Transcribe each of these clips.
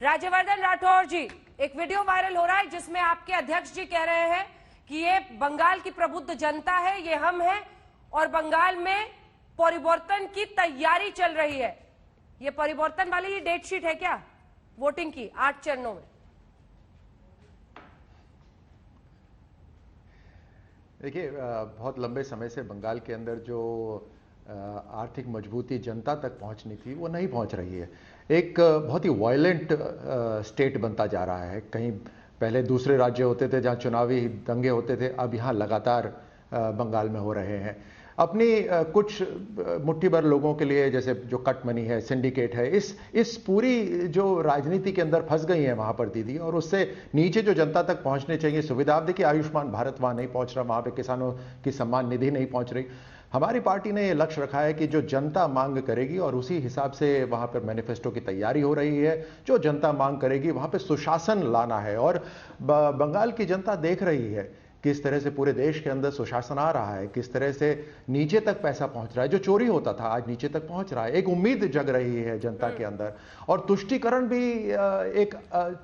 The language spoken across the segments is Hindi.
राज्यवर्धन राठौर जी, एक वीडियो वायरल हो रहा है जिसमें आपके अध्यक्ष जी कह रहे हैं कि ये बंगाल की प्रबुद्ध जनता है, ये हम हैं और बंगाल में परिवर्तन की तैयारी चल रही है। ये परिवर्तन वाली ये डेट शीट है क्या वोटिंग की 8 चरणों में? देखिए, बहुत लंबे समय से बंगाल के अंदर जो आर्थिक मजबूती जनता तक पहुंचनी थी वो नहीं पहुंच रही है। एक बहुत ही वायलेंट स्टेट बनता जा रहा है। कहीं पहले दूसरे राज्य होते थे जहां चुनावी दंगे होते थे, अब यहां लगातार बंगाल में हो रहे हैं। अपनी कुछ मुट्ठी भर लोगों के लिए, जैसे जो कट मनी है, सिंडिकेट है, इस पूरी जो राजनीति के अंदर फंस गई है वहां पर दीदी, और उससे नीचे जो जनता तक पहुंचने चाहिए सुविधा। आप देखिए, आयुष्मान भारत वहां नहीं पहुंच रहा, वहां पे किसानों की सम्मान निधि नहीं पहुंच रही। हमारी पार्टी ने यह लक्ष्य रखा है कि जो जनता मांग करेगी, और उसी हिसाब से वहां पर मैनिफेस्टो की तैयारी हो रही है। जो जनता मांग करेगी वहां पर सुशासन लाना है, और बंगाल की जनता देख रही है किस तरह से पूरे देश के अंदर सुशासन आ रहा है, किस तरह से नीचे तक पैसा पहुंच रहा है। जो चोरी होता था आज नीचे तक पहुंच रहा है। एक उम्मीद जग रही है जनता के अंदर, और तुष्टीकरण भी एक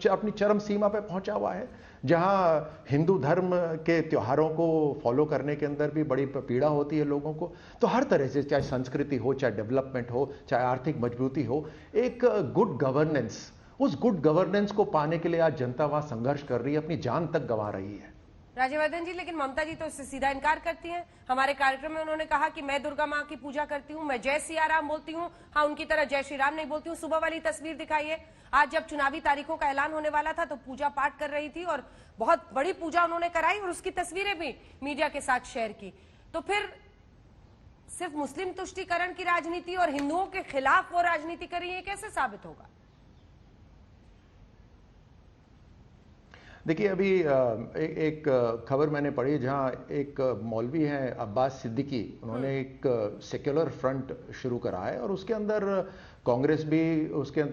अपनी चरम सीमा पे पहुंचा हुआ है, जहां हिंदू धर्म के त्योहारों को फॉलो करने के अंदर भी बड़ी पीड़ा होती है लोगों को। तो हर तरह से, चाहे संस्कृति हो, चाहे डेवलपमेंट हो, चाहे आर्थिक मजबूती हो, एक गुड गवर्नेंस, उस गुड गवर्नेंस को पाने के लिए आज जनता वहां संघर्ष कर रही है, अपनी जान तक गंवा रही है। राज्यवर्धन जी, लेकिन ममता जी तो इससे सीधा इनकार करती हैं। हमारे कार्यक्रम में उन्होंने कहा कि मैं दुर्गा माँ की पूजा करती हूँ, मैं जय सिया राम बोलती हूँ, हाँ उनकी तरह जय श्री राम नहीं बोलती हूँ। सुबह वाली तस्वीर दिखाइए, आज जब चुनावी तारीखों का ऐलान होने वाला था तो पूजा पाठ कर रही थी और बहुत बड़ी पूजा उन्होंने कराई और उसकी तस्वीरें भी मीडिया के साथ शेयर की। तो फिर सिर्फ मुस्लिम तुष्टीकरण की राजनीति और हिंदुओं के खिलाफ वो राजनीति कर रही है, कैसे साबित होगा? देखिए, अभी एक खबर मैंने पढ़ी जहां एक मौलवी हैं अब्बास सिद्दीकी, उन्होंने एक सेक्युलर फ्रंट शुरू करा है, और उसके अंदर कांग्रेस भी उसके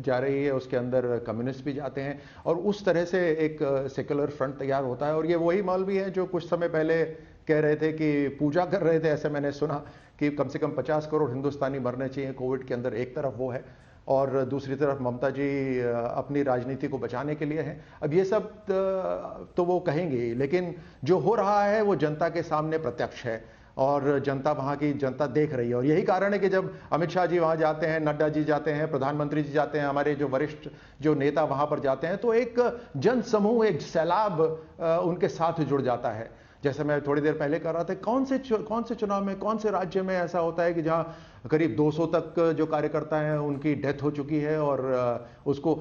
जा रही है, उसके अंदर कम्युनिस्ट भी जाते हैं, और उस तरह से एक सेक्युलर फ्रंट तैयार होता है। और ये वही मौलवी हैं जो कुछ समय पहले कह रहे थे कि पूजा कर रहे थे, ऐसे मैंने सुना, कि कम से कम 50 करोड़ हिंदुस्तानी मरने चाहिए कोविड के अंदर। एक तरफ वो है और दूसरी तरफ ममता जी अपनी राजनीति को बचाने के लिए हैं। अब ये सब तो वो कहेंगे, लेकिन जो हो रहा है वो जनता के सामने प्रत्यक्ष है, और जनता, वहां की जनता देख रही है। और यही कारण है कि जब अमित शाह जी वहां जाते हैं, नड्डा जी जाते हैं, प्रधानमंत्री जी जाते हैं, हमारे जो वरिष्ठ जो नेता वहां पर जाते हैं, तो एक जन समूह, एक सैलाब उनके साथ जुड़ जाता है। जैसे मैं थोड़ी देर पहले कर रहा था, कौन से चुनाव में, कौन से राज्य में ऐसा होता है कि जहां करीब 200 तक जो कार्यकर्ता हैं उनकी डेथ हो चुकी है, और उसको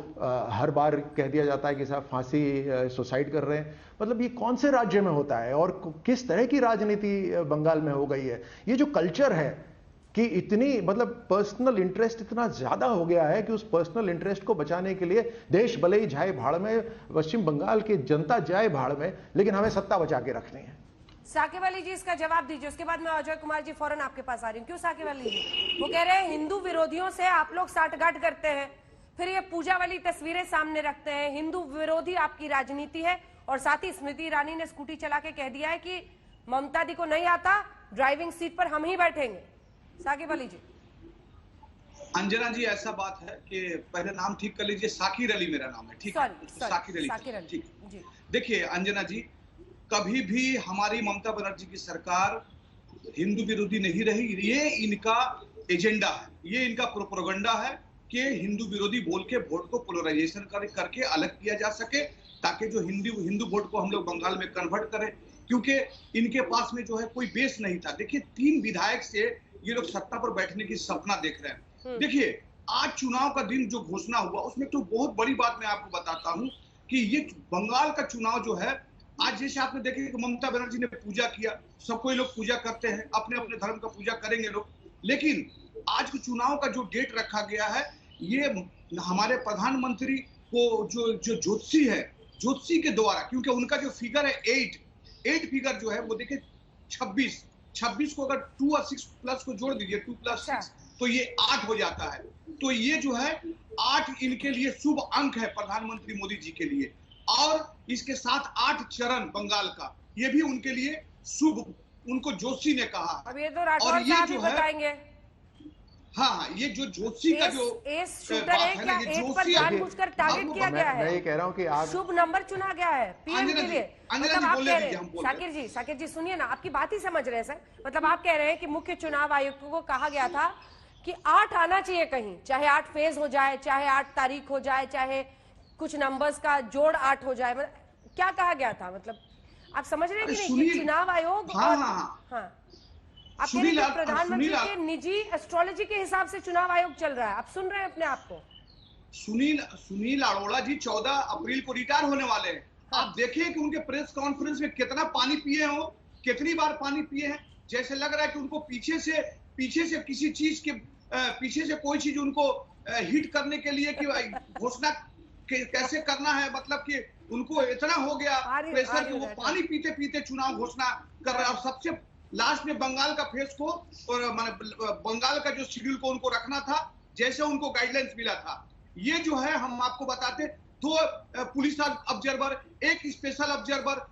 हर बार कह दिया जाता है कि साहब फांसी, सुसाइड कर रहे हैं। मतलब ये कौन से राज्य में होता है, और किस तरह की राजनीति बंगाल में हो गई है। ये जो कल्चर है कि इतनी, मतलब पर्सनल इंटरेस्ट इतना ज्यादा हो गया है कि उस पर्सनल इंटरेस्ट को बचाने के लिए देश भले ही जाए भाड़ में, पश्चिम बंगाल की जनता जाए भाड़ में, लेकिन हमें सत्ता बचा के रखनी है। साकेवाली जी, इसका जवाब दीजिए, उसके बाद मैं अजय कुमार जी फौरन आपके पास आ रही हूँ। क्यों साकेवाली जी? वो कह रहे हैं हिंदू विरोधियों से आप लोग साठगांठ करते हैं, फिर ये पूजा वाली तस्वीरें सामने रखते हैं, हिंदू विरोधी आपकी राजनीति है। और साथ ही स्मृति ईरानी ने स्कूटी चला के कह दिया है कि ममता दी को नहीं आता, ड्राइविंग सीट पर हम ही बैठेंगे। साकेवाली जी। अंजना जी, ऐसा बात है कि पहले नाम ठीक कर लीजिए, साकिर अली मेरा नाम है, ठीक है? साकिर अली, ठीक। देखिए अंजना जी, कभी भी हमारी ममता बनर्जी की सरकार हिंदू विरोधी नहीं रही। ये इनका एजेंडा है, ये इनका प्रोपेगेंडा है कि हिंदू विरोधी बोल के वोट को पोलराइजेशन करके अलग किया जा सके, ताकि जो हिंदू वोट को हम लोग बंगाल में कन्वर्ट करें, क्योंकि इनके पास में जो है कोई बेस नहीं था। देखिए, 3 विधायक से ये लोग सत्ता पर बैठने की सपना देख रहे हैं। देखिए, आज चुनाव का दिन जो घोषणा हुआ, उसमें तो बहुत बड़ी बात मैं आपको बताता हूं कि ये बंगाल का चुनाव जो है, आज जैसे आपने देखे कि ममता बनर्जी ने पूजा किया, सब कोई लोग पूजा करते हैं, अपने अपने धर्म का पूजा करेंगे लोग, लेकिन आज के चुनाव का जो डेट रखा गया है, ये हमारे प्रधानमंत्री को जो ज्योतिषी है, ज्योतिषी के द्वारा, क्योंकि उनका जो फिगर है 8 फिगर जो है वो देखिए 26 को अगर 2 और 6 प्लस को जोड़ दीजिए, 2 + 6, तो ये 8 हो जाता है। तो ये जो है 8 इनके लिए शुभ अंक है प्रधानमंत्री मोदी जी के लिए, और इसके साथ 8 चरण बंगाल का, ये भी उनके लिए शुभ, उनको जोशी ने कहा। अब ये तो राठौर साहब ही बताएंगे। हाँ, ये जो जोशी का जो शूटर है क्या, एक पर जानबूझकर टारगेट किया गया है? मैं ये कह रहा हूँ कि आप शुभ नंबर चुना गया है पीएम के लिए। मतलब आप कह रहे हैं, साकिर जी सुनिए ना, आपकी बात ही समझ रहे हैं सर। मतलब आप कह रहे हैं कि मुख्य चुनाव आयुक्त को कहा गया था कि 8 आना चाहिए कहीं, चाहे 8 फेज हो जाए, चाहे 8 तारीख हो जाए, चाहे कुछ नंबर्स का जोड़ 8 हो जाए। मतलब क्या कहा गया था? मतलब आप समझ रहे हैं कि नहीं कि चुनाव आयोग और हाँ आप कह रहे हैं प्रधानमंत्री के निजी एस्ट्रोलॉजी के हिसाब से चुनाव आयोग चल रहा है। आप सुन रहे हैं अपने आप को? सुनील अरोड़ा जी 14 अप्रैल को रिटायर होने वाले हैं। आप देखिए कि उनके प्रेस कॉन्फ्रेंस में कितना पानी पिए हो, कितनी बार पानी पिए हैं। जैसे लग रहा है कि उनको पीछे से किसी चीज के पीछे से कोई चीज उनको हिट करने के लिए कि घोषणा कैसे करना है। मतलब कि उनको इतना हो गया प्रेशर कि वो पानी पीते पीते चुनाव घोषणा कर रहे हैं। और सबसे लास्ट में बंगाल का फेस को और बंगाल का जो शेड्यूल को उनको रखना था, जैसे उनको गाइडलाइंस मिला था। ये जो है हम आपको बताते, 2 पुलिस ऑब्जर्वर, 1 स्पेशल ऑब्जर्वर।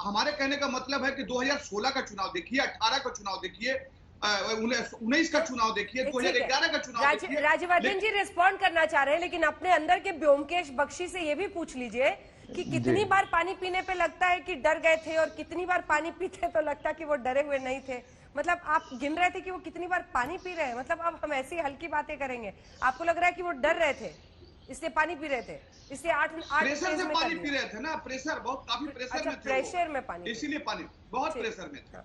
हमारे कहने का मतलब है कि 2016 का चुनाव देखिए, 18 का चुनाव देखिए, 19 का चुनाव देखिए, 2011 का चुनाव देखिए। राज्यवर्धन जी रिस्पॉन्ड करना चाह रहे हैं, लेकिन अपने अंदर के ब्योमकेश बख्शी से ये भी पूछ लीजिए कि कितनी बार पानी पीने पे लगता है कि डर गए थे और कितनी बार पानी पीते तो लगता कि वो डरे हुए नहीं थे। मतलब आप गिन रहे थे कि वो कितनी बार पानी पी रहे हैं। मतलब अब हम ऐसी हल्की बातें करेंगे, आपको लग रहा है कि वो डर रहे थे इसलिए पानी पी रहे थे, इसलिए 8 प्रेशर से पानी पी रहे थे ना, प्रेशर बहुत काफी प्रेशर में थे, प्रेशर में पानी, इसीलिए पानी बहुत प्रेशर में थे।